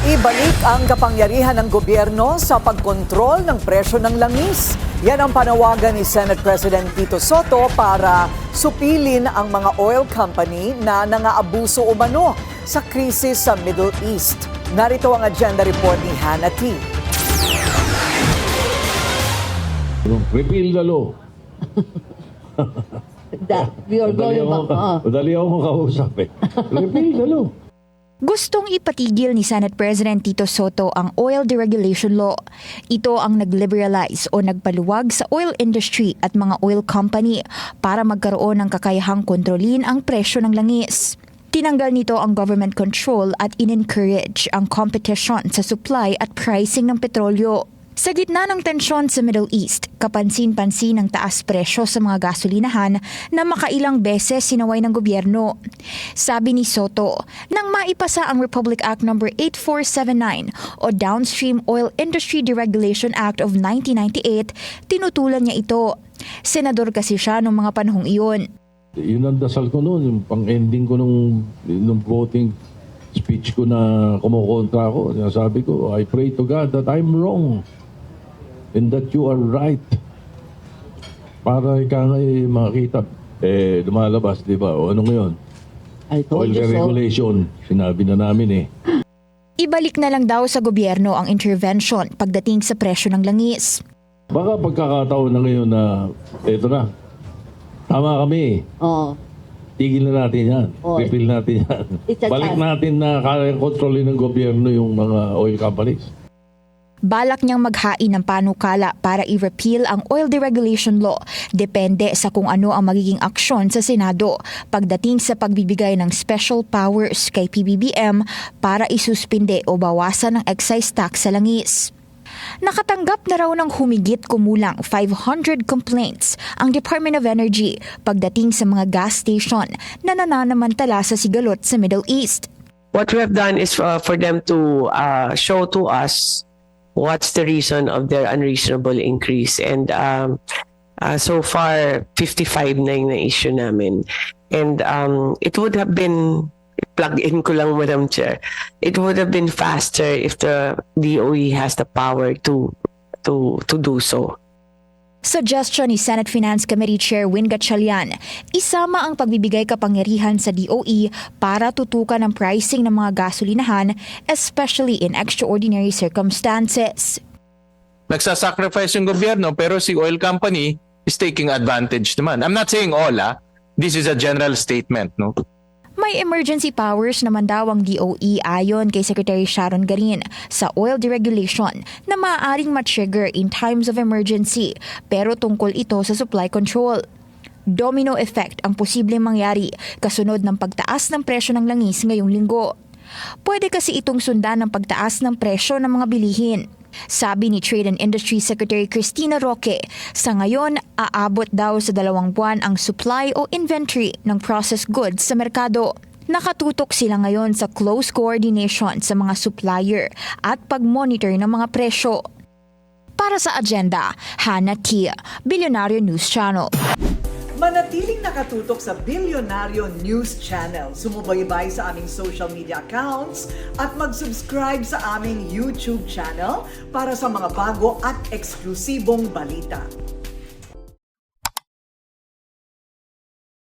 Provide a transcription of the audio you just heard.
Ibalik ang kapangyarihan ng gobyerno sa pagkontrol ng presyo ng langis. Yan ang panawagan ni Senate President Tito Soto para supilin ang mga oil company na nangaabuso umano sa krisis sa Middle East. Narito ang agenda report ni Hannah T. Repeal the law. We are going back. Madali ako makausap eh. Repeal the law. Gustong ipatigil ni Senate President Tito Soto ang Oil Deregulation Law. Ito ang nag-liberalize o nagpaluwag sa oil industry at mga oil company para magkaroon ng kakayahang kontrolin ang presyo ng langis. Tinanggal nito ang government control at in-encourage ang competition sa supply at pricing ng petrolyo. Sa gitna ng tensyon sa Middle East, kapansin-pansin ang taas presyo sa mga gasolinahan na makailang beses sinaway ng gobyerno. Sabi ni Soto, nang maipasa ang Republic Act No. 8479 o Downstream Oil Industry Deregulation Act of 1998, tinutulan niya ito. Senador kasi siya noong mga panahong iyon. Yun ang dasal ko noon, yung pang-ending ko nung voting speech ko na kumukontra ko. Sabi ko, I pray to God that I'm wrong and that you are right. Para ika nga makita, lumalabas, di ba? O ano ngayon? Oil deregulation, sinabi na namin eh. Ibalik na lang daw sa gobyerno ang intervention pagdating sa presyo ng langis. Baka pagkakataon na ngayon na, eto na, tama kami. Oo. Tigil na natin yan. Oh, Repeal natin yan. Balik natin na kaya kontrolin ng gobyerno yung mga oil companies. Balak niyang maghain ng panukala para i-repeal ang Oil Deregulation Law. Depende sa kung ano ang magiging aksyon sa Senado pagdating sa pagbibigay ng special powers kay PBBM para isuspinde o bawasan ang excise tax sa langis. Nakatanggap na raw ng humigit kumulang 500 complaints ang Department of Energy pagdating sa mga gas station na nananamantala sa sigalot sa Middle East. What we have done is for them to show to us what's the reason of their unreasonable increase. And so far, 55 na yung na-issue namin. And it would have been, plug-in ko lang, Madam Chair, it would have been faster if the DOE has the power to do so. Suggestion ni Senate Finance Committee Chair Win Gatchalian, isama ang pagbibigay kapangyarihan sa DOE para tutukan ang pricing ng mga gasolinahan, especially in extraordinary circumstances. Nagsasacrifice yung gobyerno pero si oil company is taking advantage naman. I'm not saying all, This is a general statement, no? May emergency powers naman daw ang DOE ayon kay Secretary Sharon Garin sa oil deregulation na maaaring ma-trigger in times of emergency pero tungkol ito sa supply control. Domino effect ang posibleng mangyari kasunod ng pagtaas ng presyo ng langis ngayong linggo. Pwede kasi itong sundan ng pagtaas ng presyo ng mga bilihin. Sabi ni Trade and Industry Secretary Cristina Roque, sa ngayon aabot daw sa 2 buwan ang supply o inventory ng processed goods sa merkado. Nakatutok sila ngayon sa close coordination sa mga supplier at pag-monitor ng mga presyo. Para sa agenda, Hannah T, Billionaire News Channel. Manatiling nakatutok sa Billionaire News Channel. Sumubaybay sa aming social media accounts at mag-subscribe sa aming YouTube channel para sa mga bago at eksklusibong balita.